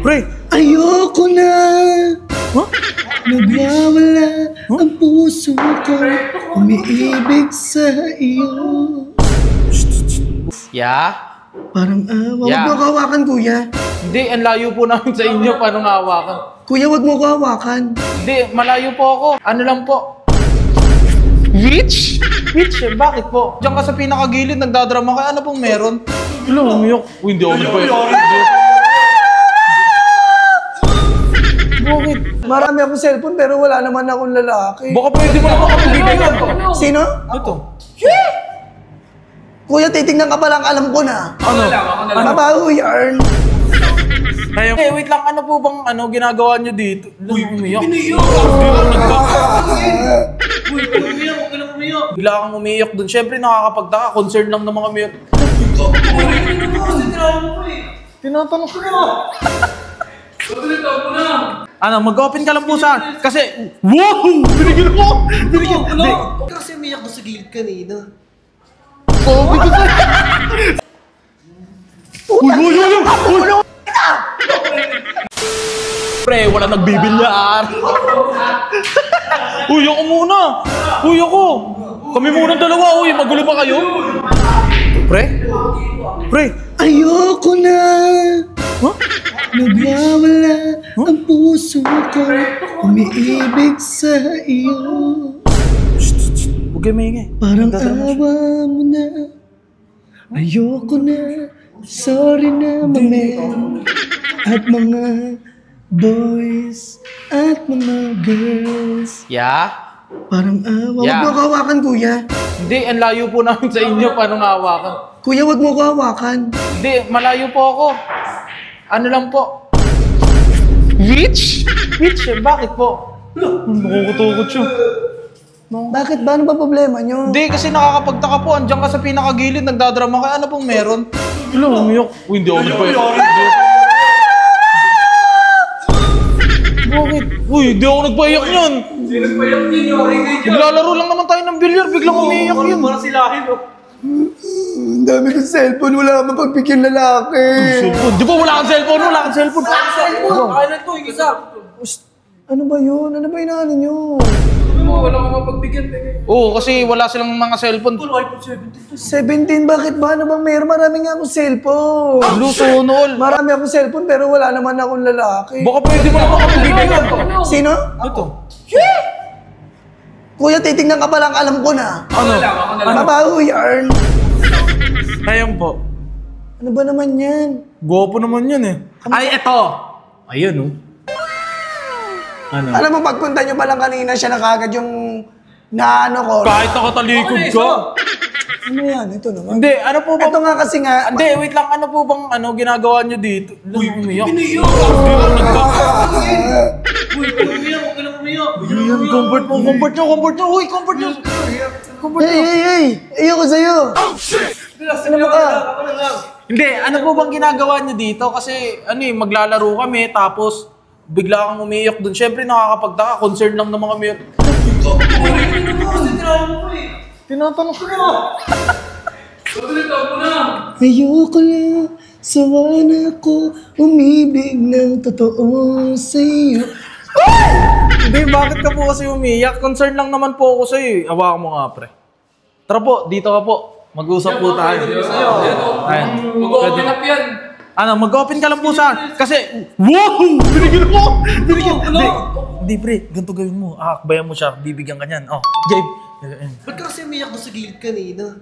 Pre! Ayoko na! Huh? Nagwawala ang puso ko, umiibig sa iyo. Parang wag mo ko hawakan, kuya. Hindi, ang layo po namin sa inyo. Paano nga hawakan? Kuya, wag mo ko hawakan. Hindi, malayo po ako. Ano lang po? Witch? Witch? Bakit po? Diyan ka sa pinakagilid, nagdadrama ka. Ano pong meron? Ano, umiyok? Uy, hindi ako nagpayak. Bakit? Marami akong cellphone pero wala naman akong lalaki. Baka pwede mo naman kami bibigyan. Sino? Ito. Kuya, titignan ka pa lang, alam ko na. Ano? Mabaho yarn. Eh, wait lang. Ano po bang ginagawa nyo dito? Uy, umiyak. Bigla kang umiyak dun. Siyempre, nakakapagtaka. Concern lang ng mga umiyak. Tinatanong ko na. Mag-open ka lang po sa... Kasi... Wow! Binigyan mo! Binigyan mo! Kasi umiyak ko sa gilid kanina. Sabi ko sa'yo! Uy! Pre, wala nagbibilyar! Uy, ako muna! Uy, ako! Kami muna dalawa, uy! Magulo ba kayo? Pre? Pre? Ayoko na! Huh? Nagwawala ang puso ko, umiibig sa iyo. Huwag kayo maingay. Parang awa mo na. Ayoko na. Sorry na, mamen. At mga boys at mga girls. Parang wag mo ko hawakan, kuya. Hindi, ang layo po namin sa inyo. Paano nga hawakan? Kuya, wag mo ko hawakan. Hindi, malayo po ako. Ano lang po? Witch? Witch? Bakit po? Nakukutukot siya. Bakit ba? Ano ba problema nyo? Hindi, kasi nakakapagtaka po. Andiyan ka sa pinakagilid, nagdadrama ka. Ano pong meron? Ano, umiyok? Uy, hindi ako nagpayak. Bakit? Uy, hindi ako nagpayak yun. Hindi nagpayak din yung Naglalaro lang naman tayo ng bilyar, biglang umiyak yun. Para silahin, oh. Ang dami kong cellphone, wala ka mapagbigyan lalaki. Cellphone? Di ba wala kang cellphone? Wala kang cellphone. Kaya na ito, yung isa. Ano ba yun? Ano ba inaano nyo? Wala kang mapagbigyan. Oo, kasi wala silang mga cellphone. iPhone 17, 17. bakit ba? Ano bang meron? Marami nga akong cellphone. Lusunol. Marami akong cellphone pero wala naman akong lalaki. Baka pwede mo naman kami bibigyan. Sino? Ito. Kuya, titignan ka pa lang, alam ko na. Ano? Mabaho yarn. Ayan po. Ano ba naman yan? Gwapo naman yun eh. Ay, eto! Ayun oh. Ano? Alam mo, pagpunta nyo pa lang kanina siya na kagad yung naano ko. Kahit nakatalikod ka. Ano yan? Ito naman. Hindi, ano po ba? Ito nga kasi nga. Hindi, wait lang. Ano po bang ginagawa nyo dito? Uy, umiyak. Uy, Ayan, comfort mo. Uy, comfort nyo. Hey! Ayoko sa'yo. Ano mo ka? Hindi, ano po bang ginagawa nyo dito? Kasi, maglalaro kami, tapos, bigla kang umiyak dun. Siyempre, nakakapagtaka. Concern lang ng mga umiyak. Tinatanong ko na. Ayoko na. Sawa na ako. Umibig ng totoo sa'yo. Hindi, bakit ka po kasi umiyak? Concern lang naman po ako sa'yo. Hawakan mo nga, pre. Tara po, dito ka po. Mag-usap po tayo. Ayan. Mag-open up yan. Mag-open ka lang po sa... Kasi... Wow! Binigyan mo! Hindi, pre. Ganito gawin mo. Akbayan mo siya. Bibigyan ka niyan. Oh, Gabe. Ba't ka kasi umiyak ko sa gilid kanina?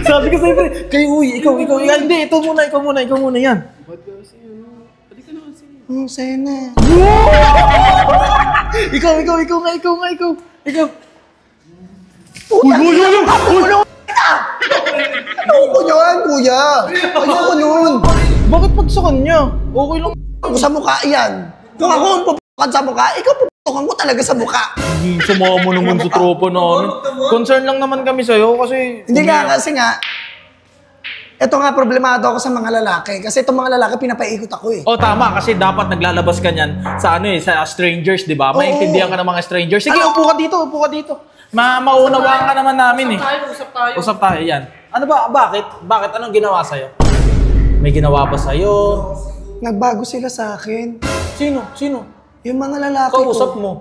Sabi ko sa'yo, pre. Kayo, uy. Ikaw. Hindi, ikaw muna yan. Sa'yo na. Ikaw nga. Ayoko yan, kuya. Ayoko nun. Bakit pag sa kanya? Okay lang. Sa mukha yan. Kung ako ang pupukan sa mukha, ikaw pupukan ko talaga sa mukha. Sumama mo naman sa tropa namin. Concern lang naman kami sa'yo kasi... Hindi nga, kasi nga, ito nga problemado ako sa mga lalaki. Kasi itong mga lalaki, pinapaikot ako eh. Oh, tama. Kasi dapat naglalabas ka niyan sa sa strangers, di ba? Maintindihan ka ng mga strangers. Sige, upo ka dito. Maunawaan ka naman namin eh. Usap tayo. Usap tayo, yan. Ano ba? Bakit? Anong ginawa sa'yo? May ginawa ba sa'yo? Nagbago sila sa akin. Sino? Sino? Yung mga lalaki Kausap ko. mo.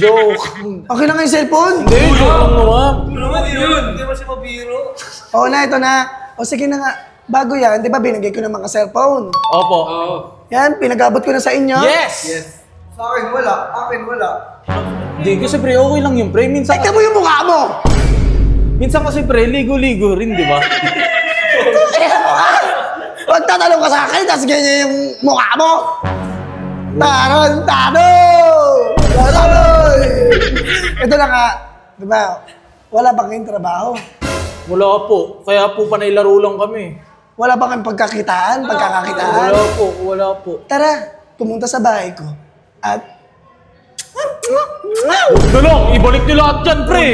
Joke. Okay lang yung cellphone? Hindi, joke lang naman. Ano naman yun? Hindi mo siya mabiro. Oo na, ito na. O sige na nga. Bago yan, di ba binigay ko ng mga cellphone? Opo. Oo. Yan, pinag-abot ko na sa inyo. Yes! Sa akin wala. Akin wala. Hindi, kasi pre, okay lang yun, pre. Minsan, Tignan mo yung mukha mo! minsan kasi pre, ligo-ligo rin, di ba? Huwag tatanong ka sa akin, tapos ganyan yung mukha mo! Tarantado! Taroy! Ito na nga, di ba? Wala bang kayong trabaho? Wala po. Kaya po panailaro lang kami. Wala bang kayong pagkakakitaan? Wala po, wala po. Tara, pumunta sa bahay ko. At... Huwag na lang, ibalik niyo lahat yan, pre.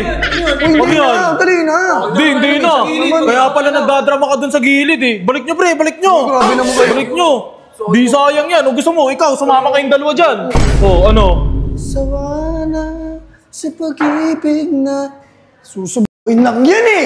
Huwag yan. Dali na! Hindi na. Kaya pala nagdadrama ka dun sa gilid eh. Balik nyo, pre, balik nyo. Grabe naman kayo. Balik nyo. Di sayang yan. O gusto mo, ikaw, sumama kayong dalawa dyan. O, ano? Sawa na sa pag-ibig na susubuin lang yan eh!